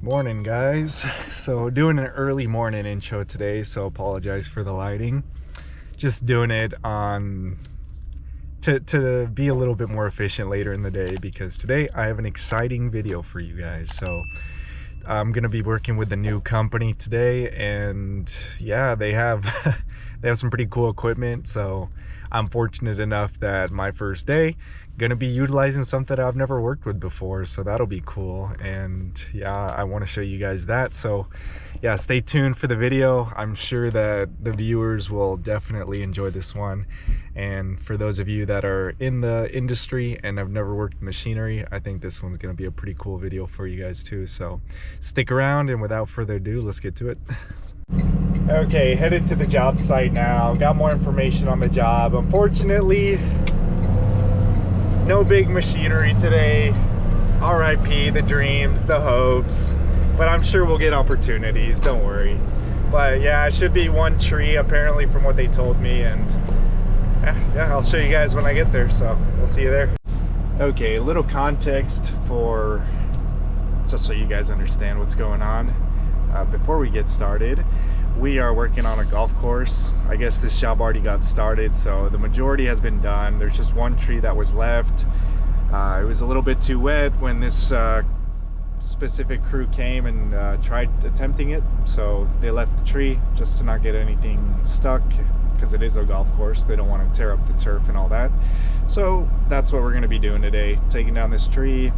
Morning, guys. So doing an early morning intro today, so apologize for the lighting. Just doing it on to be a little bit more efficient later in the day, because today I have an exciting video for you guys. So I'm gonna be working with a new company today, and yeah, they have they have some pretty cool equipment. So I'm fortunate enough that my first day gonna be utilizing something I've never worked with before, so that'll be cool. And yeah, I want to show you guys that. So yeah, stay tuned for the video. I'm sure that the viewers will definitely enjoy this one, and for those of you that are in the industry and have never worked machinery, I think this one's gonna be a pretty cool video for you guys too. So stick around, and without further ado, let's get to it. Okay, headed to the job site now. Got more information on the job. Unfortunately, no big machinery today. RIP the dreams, the hopes, but I'm sure we'll get opportunities, don't worry. But yeah, it should be one tree apparently from what they told me, and yeah, I'll show you guys when I get there, so we'll see you there. Okay, a little context for just so you guys understand what's going on. Before we get started, we are working on a golf course. I guess this job already got started, so the majority has been done. There's just one tree that was left. It was a little bit too wet when this specific crew came and tried attempting it, so they left the tree just to not get anything stuck, because it is a golf course. They don't want to tear up the turf and all that. So that's what we're going to be doing today, taking down this tree,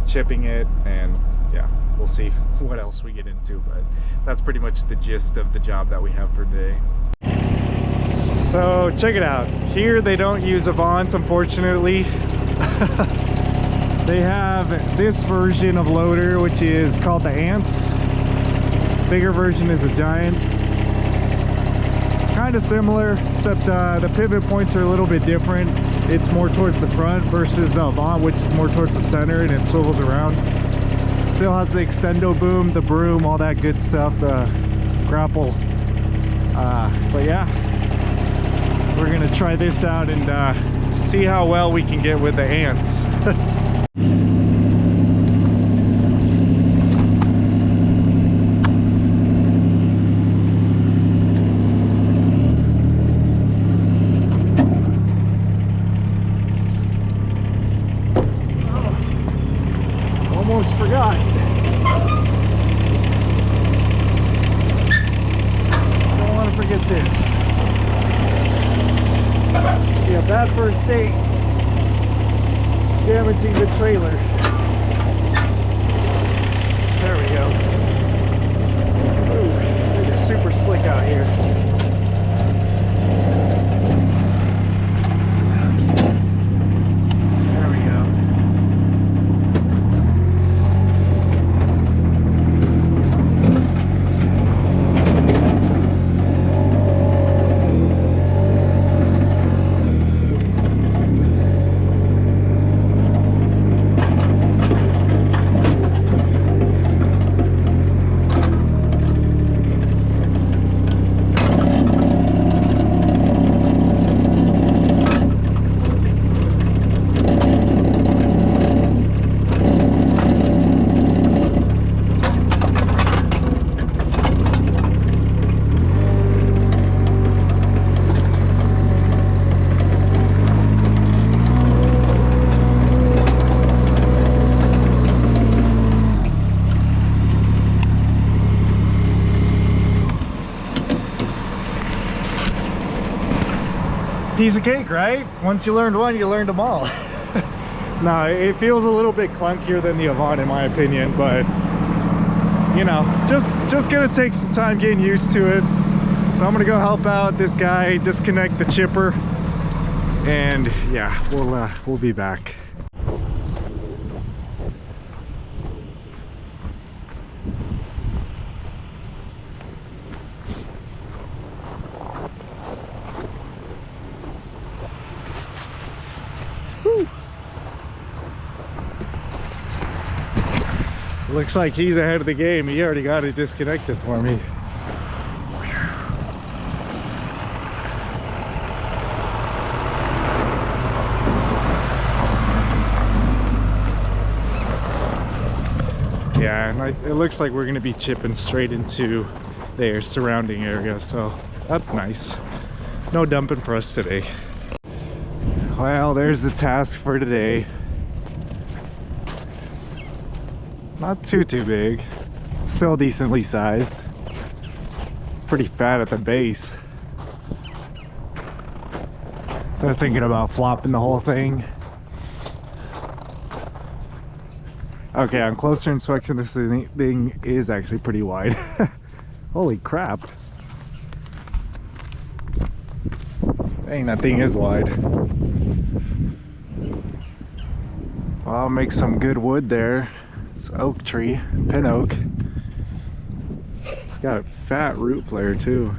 chipping it, and yeah, we'll see what else we get into, but that's pretty much the gist of the job that we have for today. So check it out. Here they don't use Avants, unfortunately. They have this version of loader, which is called the Ants. Bigger version is a Giant. Kind of similar, except the pivot points are a little bit different. It's more towards the front versus the Avant, which is more towards the center, and it swivels around. Still has the extendo boom, the broom, all that good stuff, the grapple. But yeah, we're gonna try this out and see how well we can get with the Ants. Almost forgot. Don't want to forget this. Yeah, bad first date. Damaging the trailer. There we go. Ooh, it is super slick out here. Piece of cake, right? Once you learned one, you learned them all. No, it feels a little bit clunkier than the Avant in my opinion, but you know, just gonna take some time getting used to it. So I'm gonna go help out this guy disconnect the chipper, and yeah, we'll be back. Looks like he's ahead of the game. He already got it disconnected for me. Yeah, and it looks like we're gonna be chipping straight into their surrounding area, so that's nice. No dumping for us today. Well, there's the task for today. Not too big. Still decently sized. It's pretty fat at the base. They're thinking about flopping the whole thing. Okay, on closer inspection, this thing is actually pretty wide. Holy crap. Dang, that thing is wide. Well, I'll make some good wood there. It's oak tree, pin oak. It's got a fat root flare too.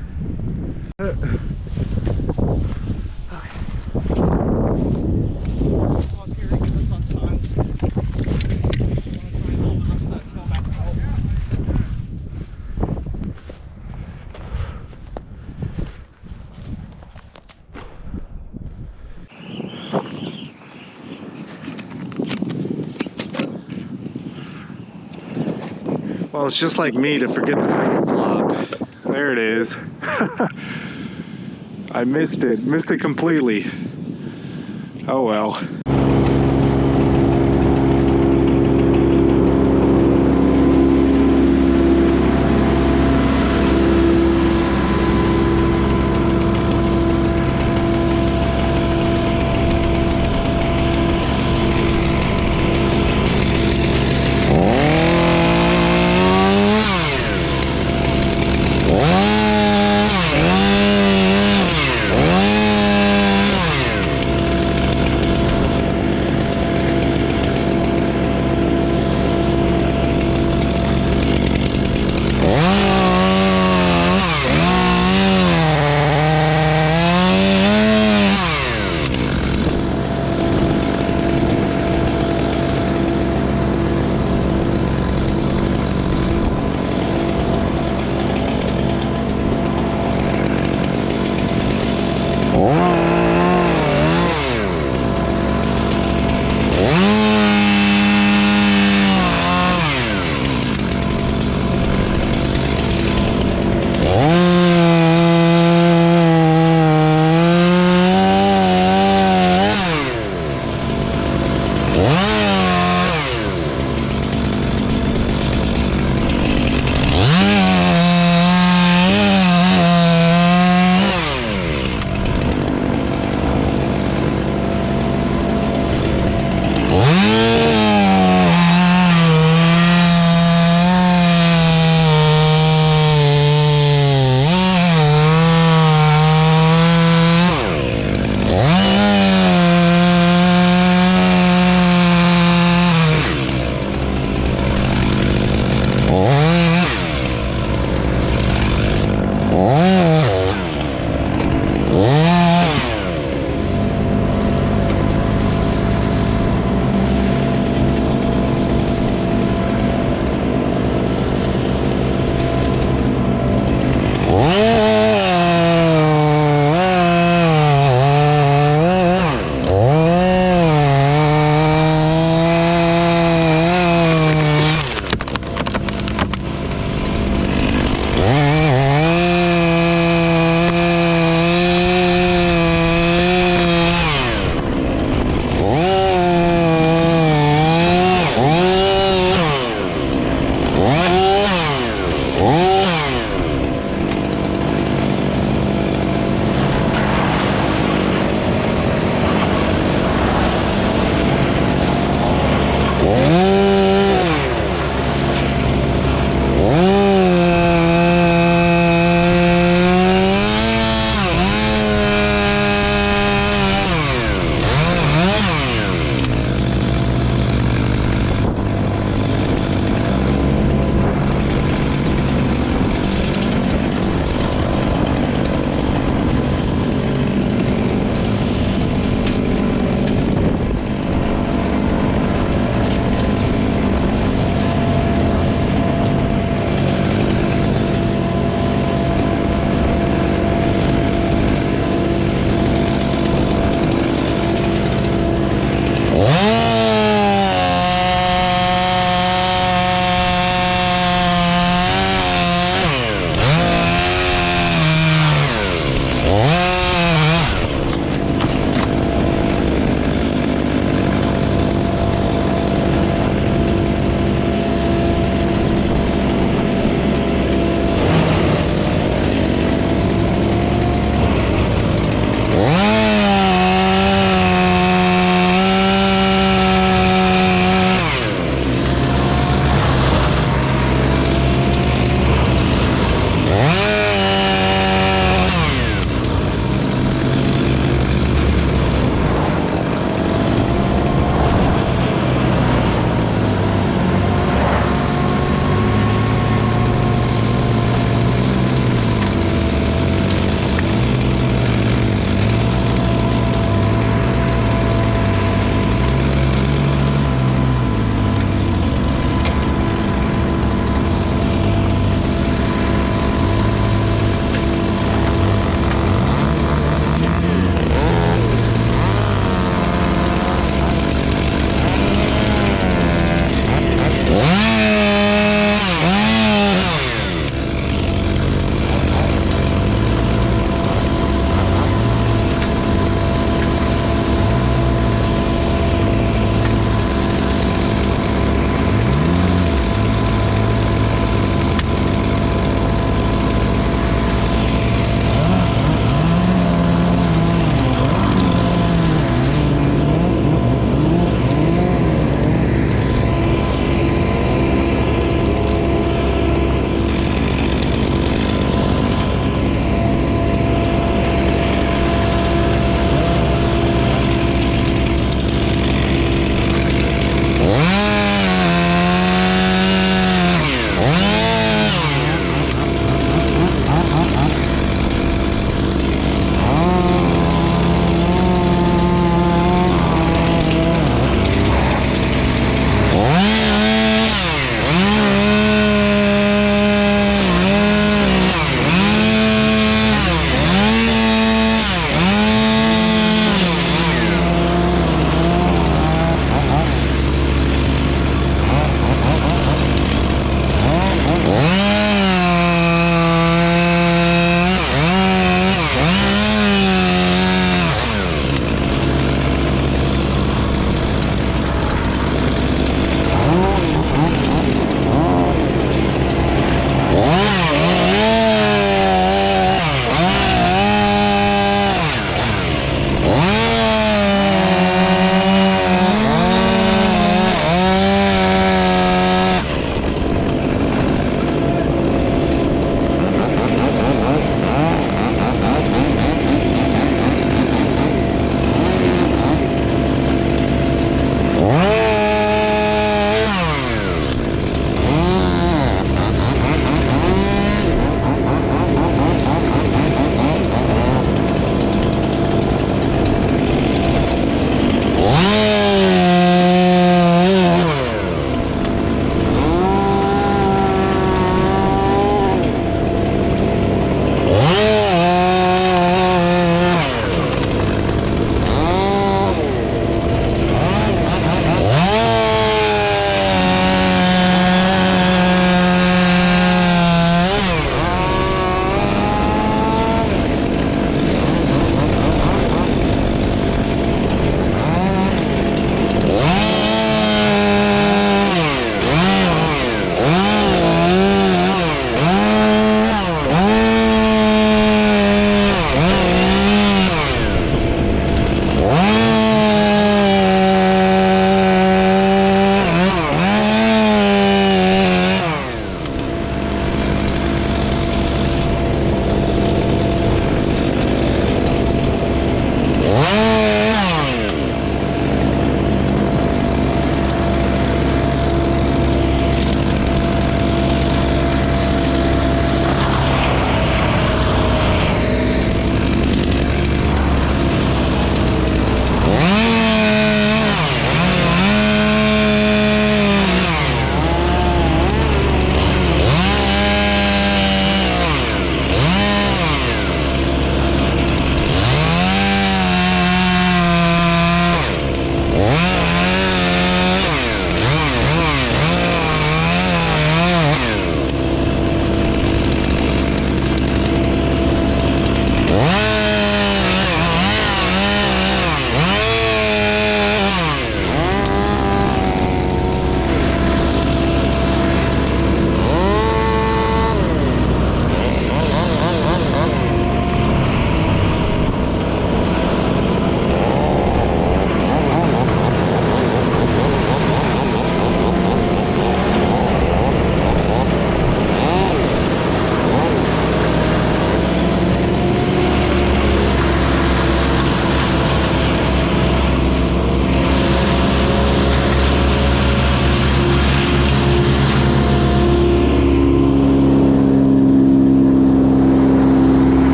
Well, it's just like me to forget the freaking flop. There it is. I missed it completely. Oh well.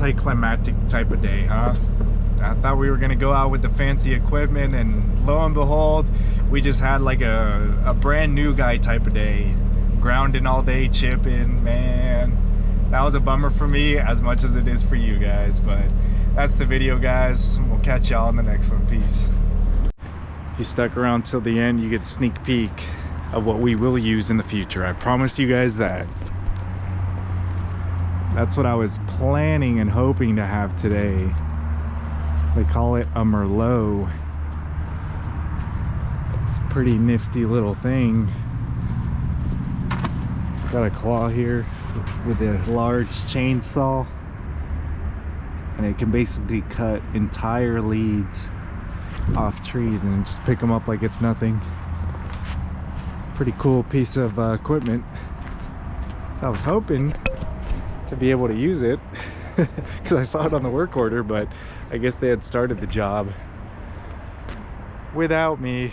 anticlimactic type of day, huh? I thought we were gonna go out with the fancy equipment, and lo and behold, we just had like a brand new guy type of day. Grounding all day, chipping, man. That was a bummer for me as much as it is for you guys, but that's the video, guys. We'll catch y'all in the next one. Peace. If you stuck around till the end, you get a sneak peek of what we will use in the future. I promise you guys that. That's what I was planning and hoping to have today. They call it a Merlot. It's a pretty nifty little thing. It's got a claw here with a large chainsaw, and it can basically cut entire leads off trees and just pick them up like it's nothing. Pretty cool piece of equipment. I was hoping to be able to use it because I saw it on the work order, but I guess they had started the job without me,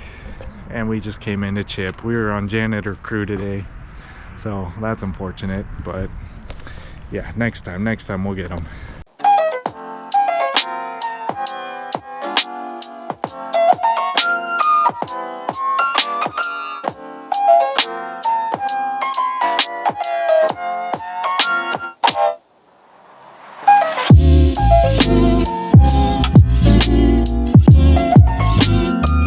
and we just came in to chip. We were on janitor crew today, so that's unfortunate, but yeah, next time we'll get them.